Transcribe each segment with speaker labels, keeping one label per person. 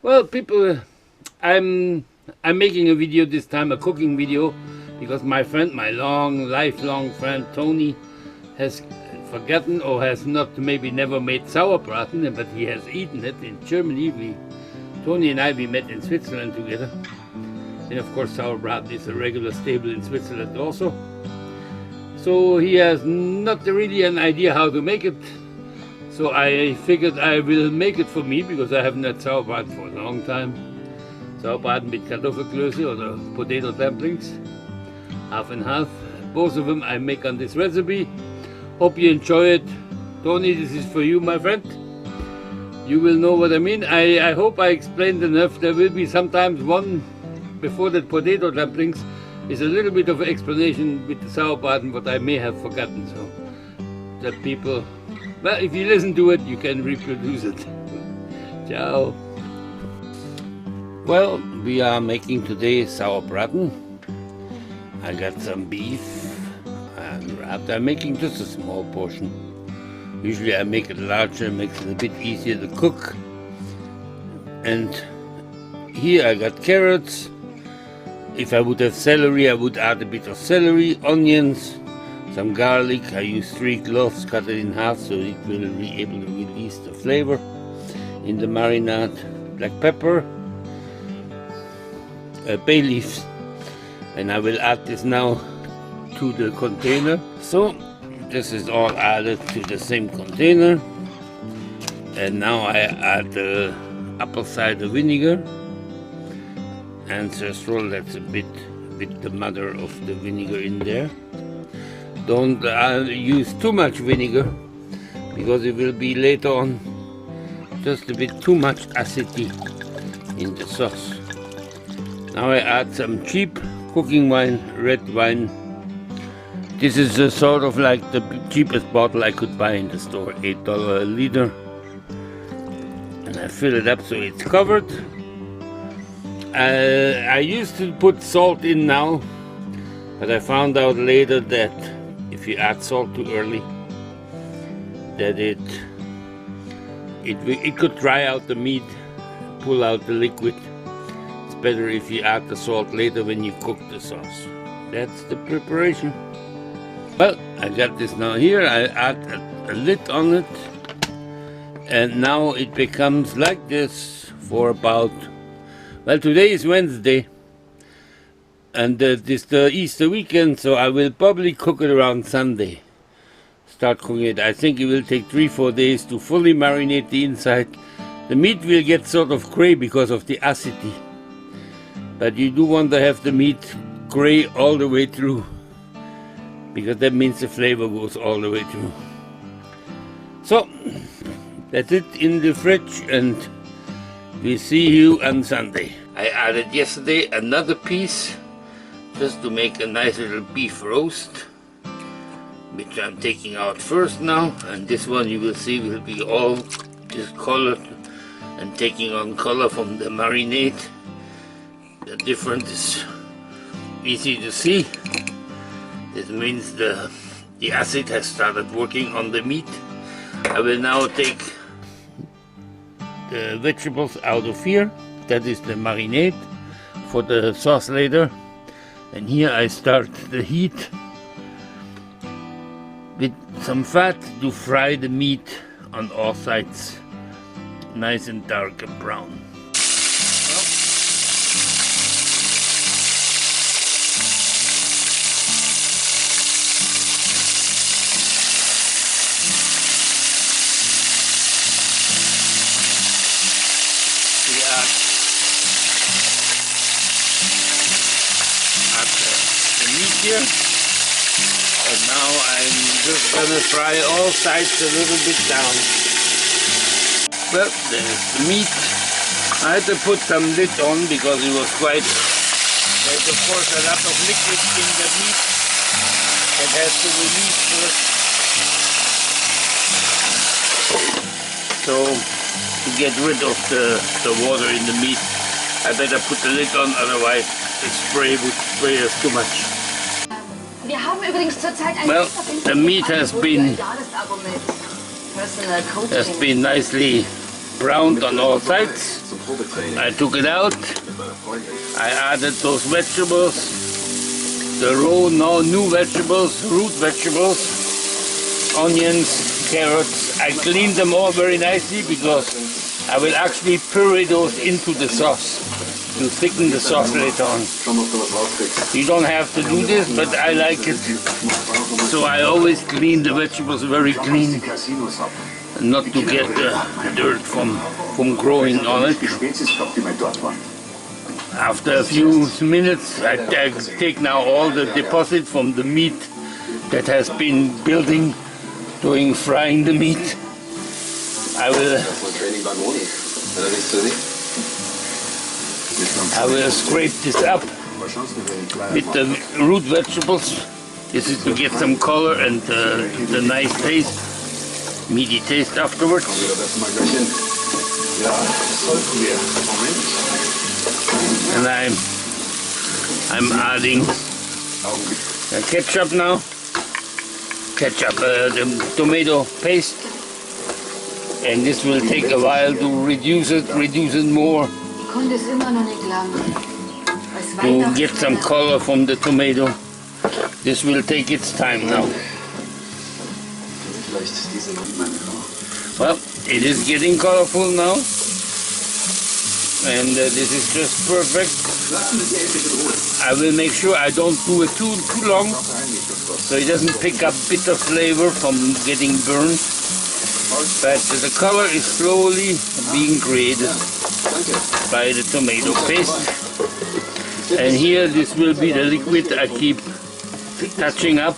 Speaker 1: Well, people, I'm making a video this time, a cooking video, because my friend, my lifelong friend Tony, has forgotten or has not, maybe never made Sauerbraten, but he has eaten it in Germany. Tony and we met in Switzerland together, and of course Sauerbraten is a regular staple in Switzerland also. So he has not really an idea how to make it. So I figured I will make it for me, because I haven't had Sauerbraten for a long time. Sauerbraten with Kartoffelklöße or the potato dumplings, half and half. Both of them I make on this recipe. Hope you enjoy it. Tony, this is for you, my friend. You will know what I mean. I hope I explained enough. There will be sometimes one before the potato dumplings is a little bit of an explanation with the Sauerbraten what I may have forgotten, so that people, well, if you listen to it, you can reproduce it. Ciao. Well, we are making today Sauerbraten. I got some beef and wrapped. I'm making just a small portion. Usually I make it larger, makes it a bit easier to cook. And here I got carrots. If I would have celery, I would add a bit of celery, onions, some garlic. I use 3 cloves, cut it in half so it will be able to release the flavor in the marinade. Black pepper, bay leaves, and I will add this now to the container. So this is all added to the same container, and now I add the apple cider vinegar. Ancestral, that's a bit with the mother of the vinegar in there. Don't use too much vinegar, because it will be later on just a bit too much acidity in the sauce. Now I add some cheap cooking wine, red wine. This is a sort of like the cheapest bottle I could buy in the store, $8 a liter. And I fill it up so it's covered. I used to put salt in now, but I found out later that if you add salt too early, that it could dry out the meat, pull out the liquid. It's better if you add the salt later when you cook the sauce. That's the preparation. Well, I got this now here. I add a lid on it, and now it becomes like this for about, well, today is Wednesday, and this is the Easter weekend, so I will probably cook it around Sunday. Start cooking it. I think it will take 3-4 days to fully marinate the inside. The meat will get sort of gray because of the acidity, but you do want to have the meat gray all the way through, because that means the flavor goes all the way through. So that's it in the fridge, and we see you on Sunday. I added yesterday another piece just to make a nice little beef roast, which I'm taking out first now, and this one you will see will be all discolored and taking on color from the marinade. The difference is easy to see. This means the acid has started working on the meat. I will now take the vegetables out of here. That is the marinade for the sauce later. And here I start the heat with some fat to fry the meat on all sides, nice and dark and brown. Here, and now I'm just gonna fry all sides a little bit down. Well, there's the meat. I had to put some lid on because it was quite, there's of course a lot of liquid in the meat that has to release first. So to get rid of the water in the meat, I better put the lid on, otherwise the spray would spray us too much. Well, the meat has been nicely browned on all sides. I took it out. I added those vegetables, the raw now new vegetables, root vegetables, onions, carrots. I cleaned them all very nicely because I will actually puree those into the sauce to thicken the sauce later on. You don't have to do this, but I like it. So I always clean the vegetables very clean, not to get the dirt from growing on it. After a few minutes, I take now all the deposit from the meat that has been building during frying the meat. I will scrape this up with the root vegetables. This is to get some color and the nice taste, meaty taste afterwards. And I'm adding ketchup now. Ketchup, the tomato paste. And this will take a while to reduce it more. To get some color from the tomato. This will take its time now. Well, it is getting colorful now. And this is just perfect. I will make sure I don't do it too long, so it doesn't pick up bitter flavor from getting burned. But the color is slowly being created by the tomato paste. And here this will be the liquid I keep touching up.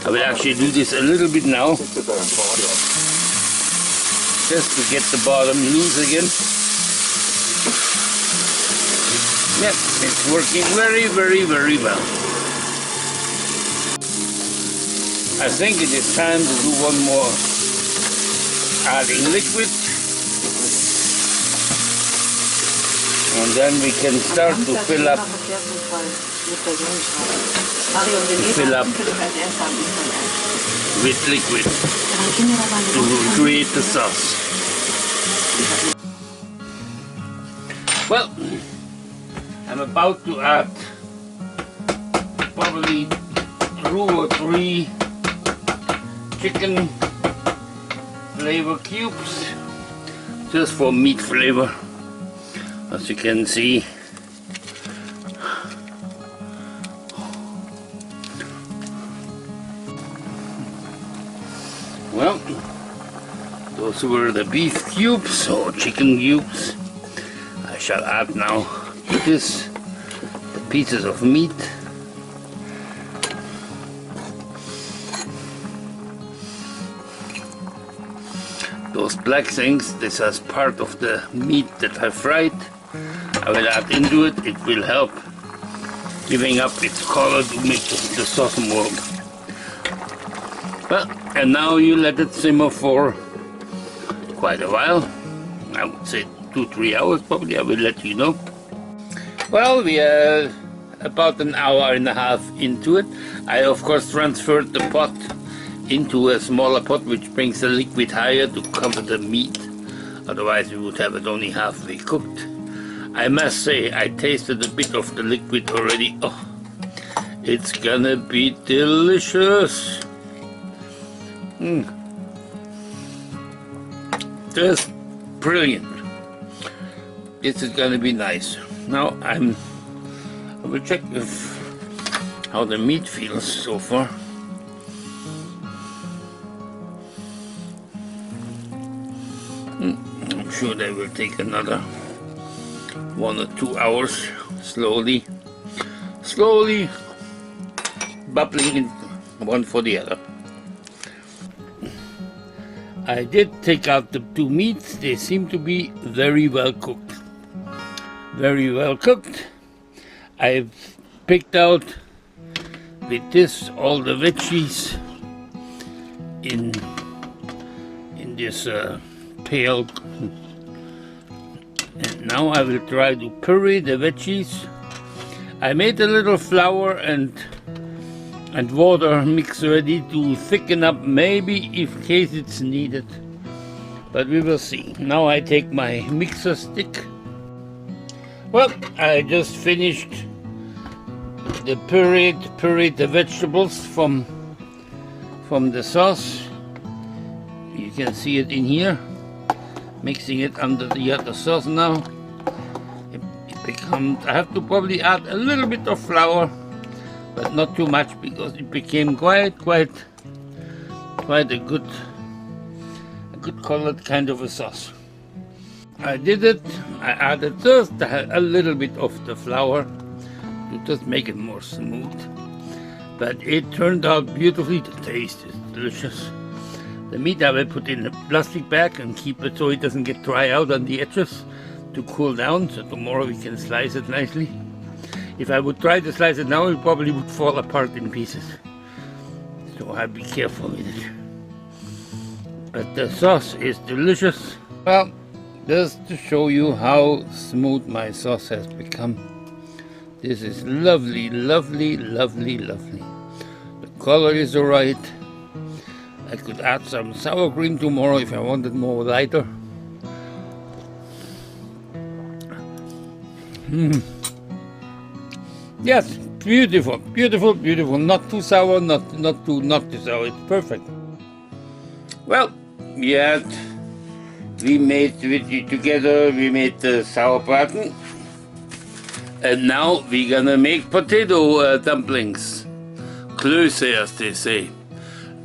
Speaker 1: I will actually do this a little bit now, just to get the bottom loose again. Yes, it's working very, very, very well. I think it is time to do one more adding liquid. And then we can start to fill up with liquid to create the sauce. Well, I'm about to add probably 2 or 3 chicken flavor cubes, just for meat flavor. As you can see, well, those were the beef cubes or chicken cubes. I shall add now to this the pieces of meat. Those black things, this is part of the meat that I fried. I will add into it. It will help giving up its color to make the sauce more. Well, and now you let it simmer for quite a while. I would say 2-3 hours probably. I will let you know. Well, we are about an hour and a half into it. I of course transferred the pot into a smaller pot, which brings the liquid higher to cover the meat. Otherwise we would have it only halfway cooked. I must say, I tasted a bit of the liquid already. Oh, it's gonna be delicious. Just brilliant. This is gonna be nice. Now I will check how the meat feels so far. I'm sure they will take another 1 or 2 hours, slowly bubbling in one for the other. I did take out the 2 meats. They seem to be very well cooked. Very well cooked. I've picked out with this all the veggies in this pail. And now I will try to puree the veggies. I made a little flour and water mix ready to thicken up, maybe in case it's needed. but we will see. Now I take my mixer stick. Well, I just finished the pureed the vegetables from the sauce. You can see it in here. Mixing it under the other sauce now. It becomes, I have to probably add a little bit of flour, but not too much, because it became quite a good colored kind of a sauce. I did it. I added just a little bit of the flour to just make it more smooth, but it turned out beautifully. The taste is delicious. The meat I will put in a plastic bag and keep it so it doesn't get dry out on the edges, to cool down, so tomorrow we can slice it nicely. If I would try to slice it now, it probably would fall apart in pieces, so I'll be careful with it. But the sauce is delicious. Well, just to show you how smooth my sauce has become. This is lovely, lovely, lovely, lovely. The color is alright. I could add some sour cream tomorrow if I wanted more lighter. Yes, beautiful, beautiful, beautiful. Not too sour, not too sour. It's perfect. Well, we made the Sauerbraten, and now we're gonna make potato dumplings. Klöße, as they say.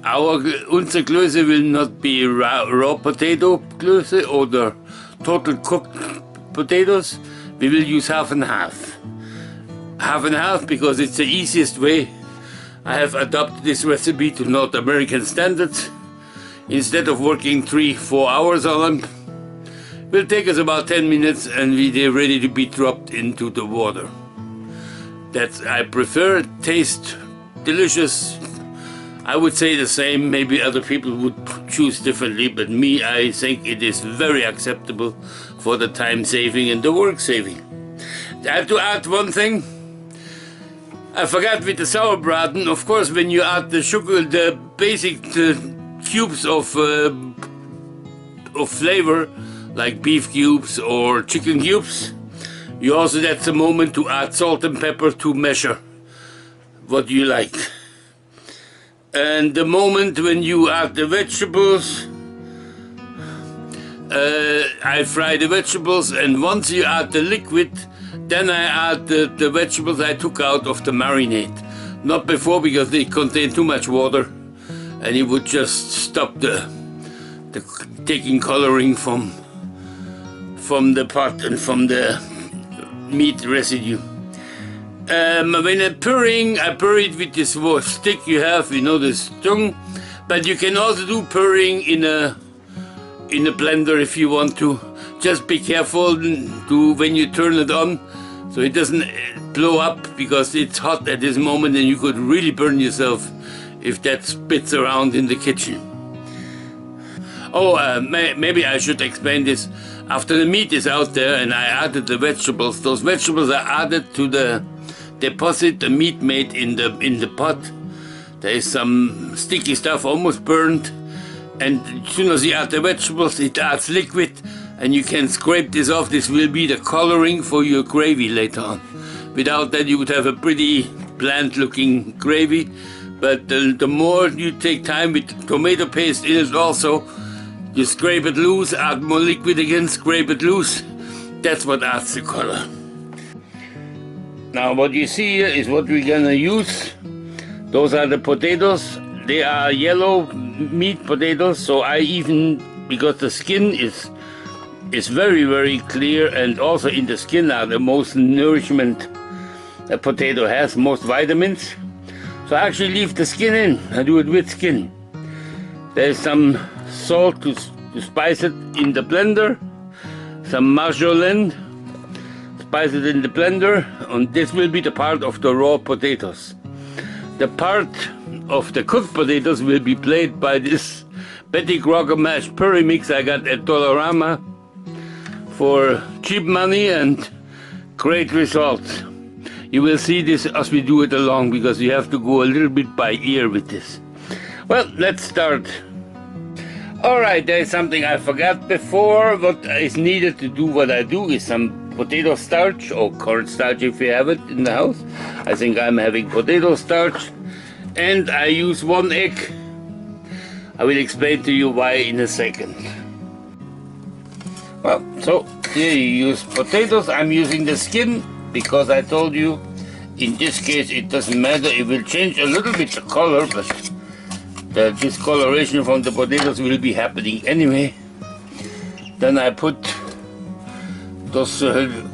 Speaker 1: Unsere Klöße will not be raw potato Klöße or the total cooked potatoes. We will use half and half. Half and half because it's the easiest way. I have adopted this recipe to North American standards. Instead of working 3-4 hours on them, it will take us about 10 minutes and they're ready to be dropped into the water. I prefer. It tastes delicious. I would say the same. Maybe other people would choose differently, but me, I think it is very acceptable for the time saving and the work saving. I have to add one thing. I forgot with the Sauerbraten. Of course, when you add the sugar, the basic cubes of flavor, like beef cubes or chicken cubes, you also, that's a moment to add salt and pepper to measure what you like. And the moment when you add the vegetables, I fry the vegetables, and once you add the liquid, then I add the vegetables I took out of the marinade. Not before, because they contain too much water and it would just stop the taking coloring from the pot and from the meat residue. When I'm pureeing, I puree it with this stick you have, you know, this tongue. But you can also do pureeing in a blender if you want to. Just be careful when you turn it on, so it doesn't blow up, because it's hot at this moment and you could really burn yourself if that spits around in the kitchen. Oh, maybe I should explain this. After the meat is out there and I added the vegetables, those vegetables are added to the deposit the meat made in the pot. There is some sticky stuff, almost burned, and as soon as you add the vegetables, it adds liquid, and you can scrape this off. This will be the coloring for your gravy later on. Without that, you would have a pretty bland looking gravy. But the more you take time with tomato paste in it also, you scrape it loose, add more liquid again, scrape it loose. That's what adds the color. Now what you see here is what we're gonna use. Those are the potatoes. They are yellow meat potatoes, so because the skin is very, very clear, and also in the skin are the most nourishment a potato has, most vitamins. So I actually leave the skin in. I do it with skin. There's some salt to spice it in the blender, some marjolaine, spice it in the blender, and this will be the part of the raw potatoes. The part of the cooked potatoes will be played by this Betty Crocker mashed puree mix I got at Dollarama for cheap money and great results. You will see this as we do it along, because you have to go a little bit by ear with this. Well, let's start. Alright, there is something I forgot before. What is needed to do what I do is some potato starch or cornstarch if you have it in the house. I think I'm having potato starch. And I use 1 egg. I will explain to you why in a second. Well, so here you use potatoes. I'm using the skin because I told you in this case it doesn't matter. It will change a little bit the color, but the discoloration from the potatoes will be happening anyway. Then I put those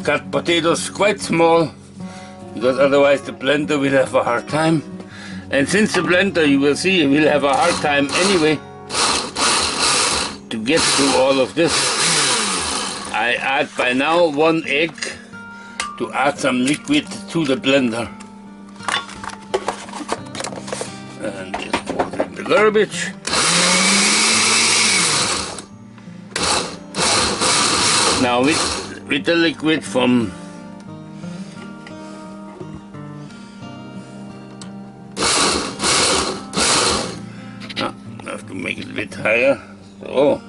Speaker 1: cut potatoes quite small because otherwise the blender will have a hard time. And since the blender, you will see, will have a hard time anyway to get through all of this, I add by now 1 egg to add some liquid to the blender. And this goes in the garbage. Now with the liquid from to make it a bit higher, so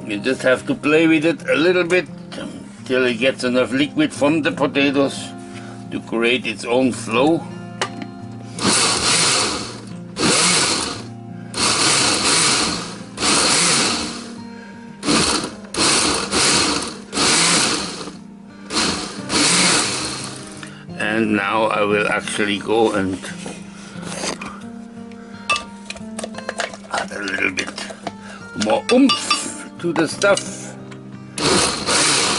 Speaker 1: you just have to play with it a little bit till it gets enough liquid from the potatoes to create its own flow. And now I will actually go and add a little bit more oomph to the stuff.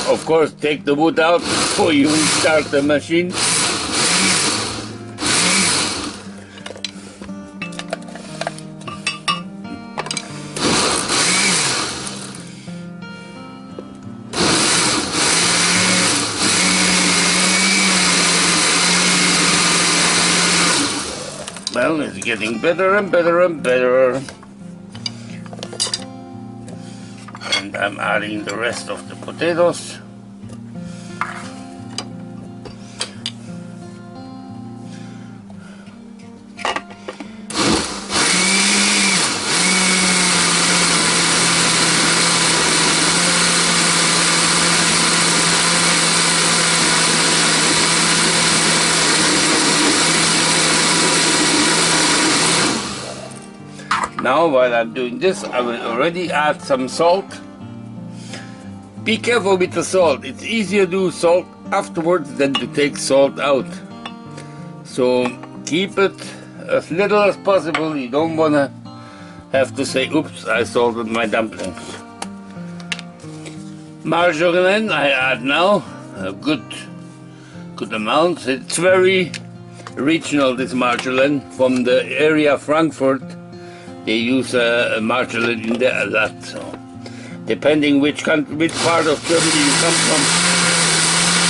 Speaker 1: Of course, take the wood out before you start the machine. Well, it's getting better and better and better. And I'm adding the rest of the potatoes. Now while I'm doing this, I will already add some salt. Be careful with the salt. It's easier to do salt afterwards than to take salt out. So keep it as little as possible. You don't want to have to say, oops, I salted my dumplings. Margarine I add now, a good amount. It's very regional, this margarine, from the area of Frankfurt. They use margarine in there a lot, so depending which part of Germany you come from,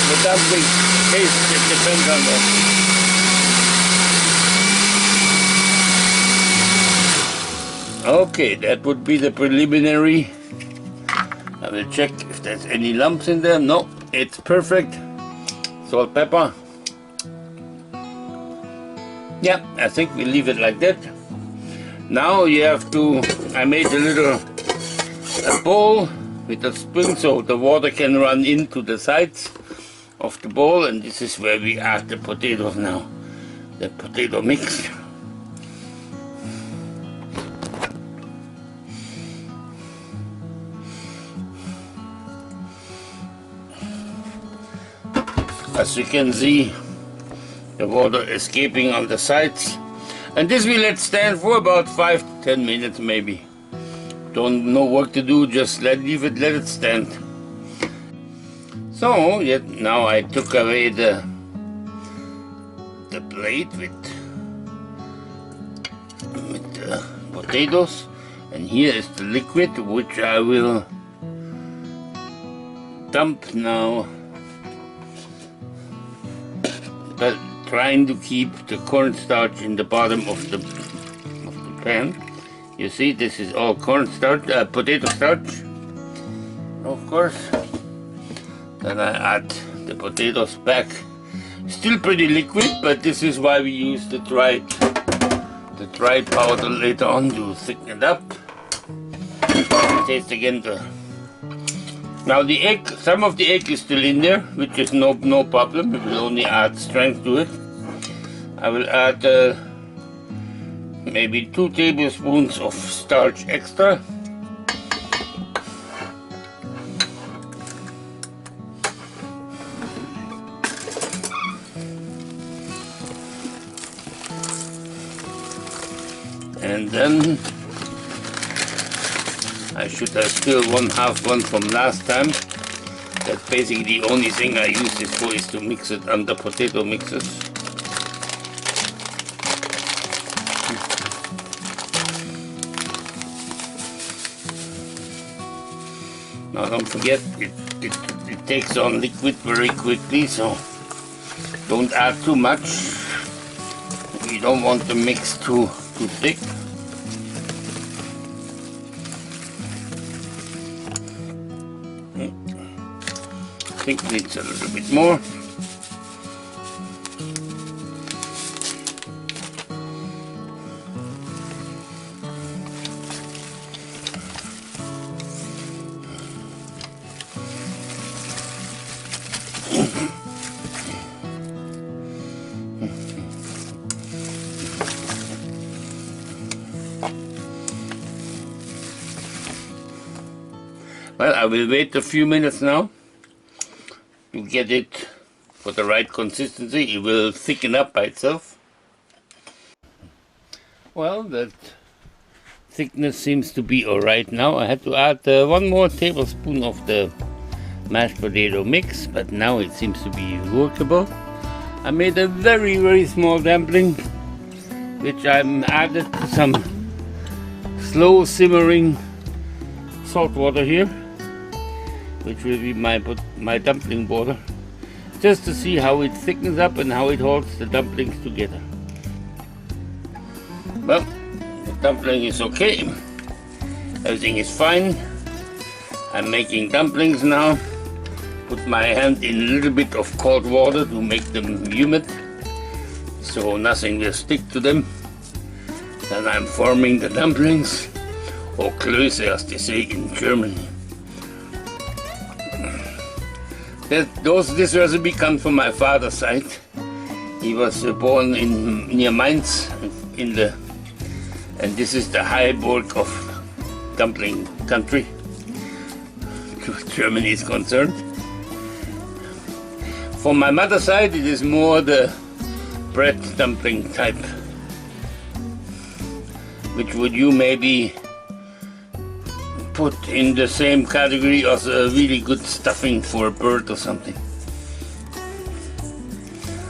Speaker 1: the dumpling taste it depends on that. Okay, that would be the preliminary. I will check if there's any lumps in there. No, it's perfect. Salt, pepper. Yeah, I think we leave it like that. Now you have to, I made a bowl with a spoon so the water can run into the sides of the bowl, and this is where we add the potatoes now, the potato mix. As you can see, the water escaping on the sides. And this we let stand for about 5 to 10 minutes maybe. Don't know what to do, just let it stand. So now I took away the plate with the potatoes, and here is the liquid which I will dump now. But trying to keep the cornstarch in the bottom of the pan. You see, this is all cornstarch, potato starch, of course. Then I add the potatoes back. Still pretty liquid, but this is why we use the the dry powder later on to thicken it up. Taste again now the egg, some of the egg is still in there, which is no problem. It will only add strength to it. I will add maybe 2 tablespoons of starch extra. And then I should have still half one from last time. That's basically the only thing I use this for, is to mix it under potato mixers. Now don't forget, it takes on liquid very quickly, so don't add too much. You don't want the mix too thick. I think it needs a little bit more. Well, I will wait a few minutes now to get it for the right consistency. It will thicken up by itself. Well, that thickness seems to be alright now. I had to add 1 more tablespoon of the mashed potato mix, but now it seems to be workable. I made a very small dumpling, which I'm added to some slow simmering salt water here, which will be my dumpling water, just to see how it thickens up and how it holds the dumplings together. Well, the dumpling is okay. Everything is fine. I'm making dumplings now. Put my hand in a little bit of cold water to make them humid, so nothing will stick to them. Then I'm forming the dumplings, or Klöße as they say in Germany. This recipe comes from my father's side. He was born near Mainz, and this is the Heidelberg of dumpling country, Germany is concerned. For my mother's side, it is more the bread dumpling type, which would you maybe put in the same category as a really good stuffing for a bird or something.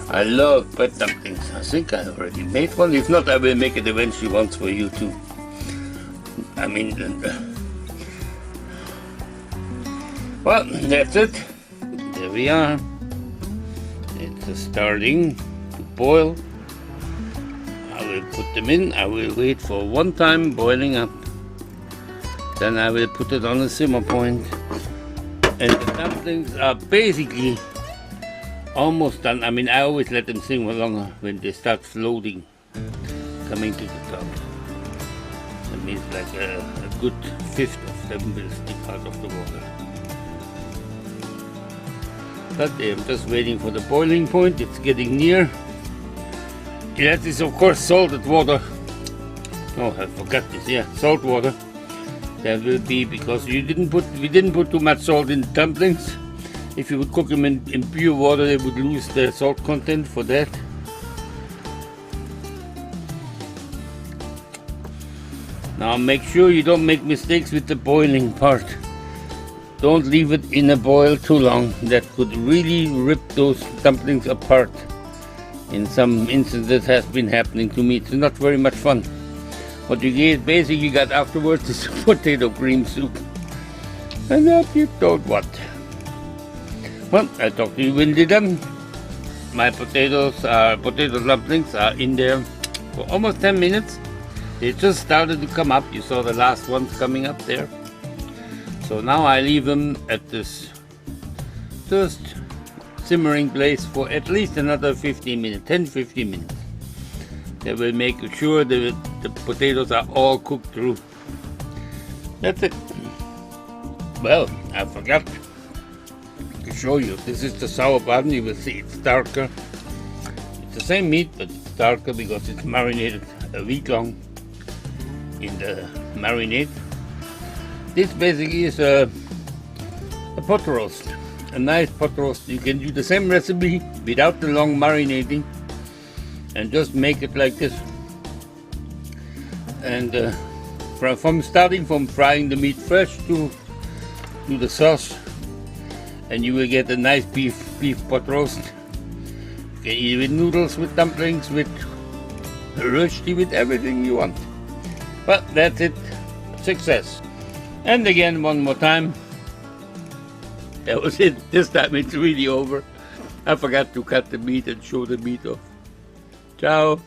Speaker 1: I love bread dumplings. I think I already made one. If not, I will make it eventually once for you too. I mean, well, that's it. There we are. It's starting to boil. I will put them in. I will wait for 1 time boiling up. Then I will put it on a simmer point, and the dumplings are basically almost done. I mean, I always let them simmer longer when they start floating, coming to the top. That means like a good 1/5 of them will stick out of the water. But I'm just waiting for the boiling point. It's getting near. That is of course salted water. Oh, I forgot this. Yeah, salt water. That will be because we didn't put too much salt in the dumplings. If you would cook them in pure water, they would lose their salt content for that. Now make sure you don't make mistakes with the boiling part. Don't leave it in a boil too long. That could really rip those dumplings apart. In some instances, that has been happening to me. It's not very much fun. What you basically got afterwards is potato cream soup, and that you don't want. Well, I'll talk to you when they're done. My potato dumplings are in there for almost 10 minutes. They just started to come up. You saw the last ones coming up there. So now I leave them at this just simmering place for at least another 15 minutes, 10-15 minutes. That will make sure that the potatoes are all cooked through. That's it. Well, I forgot to show you. This is the Sauerbraten. You will see it's darker. It's the same meat, but it's darker because it's marinated a week long in the marinade. This basically is a pot roast, a nice pot roast. You can do the same recipe without the long marinating and just make it like this. And from starting from frying the meat fresh to the sauce, and you will get a nice beef pot roast. You can eat it with noodles, with dumplings, with rösti, with everything you want. But that's it. Success. And again, one more time. That was it. This time it's really over. I forgot to cut the meat and show the meat off. Ciao.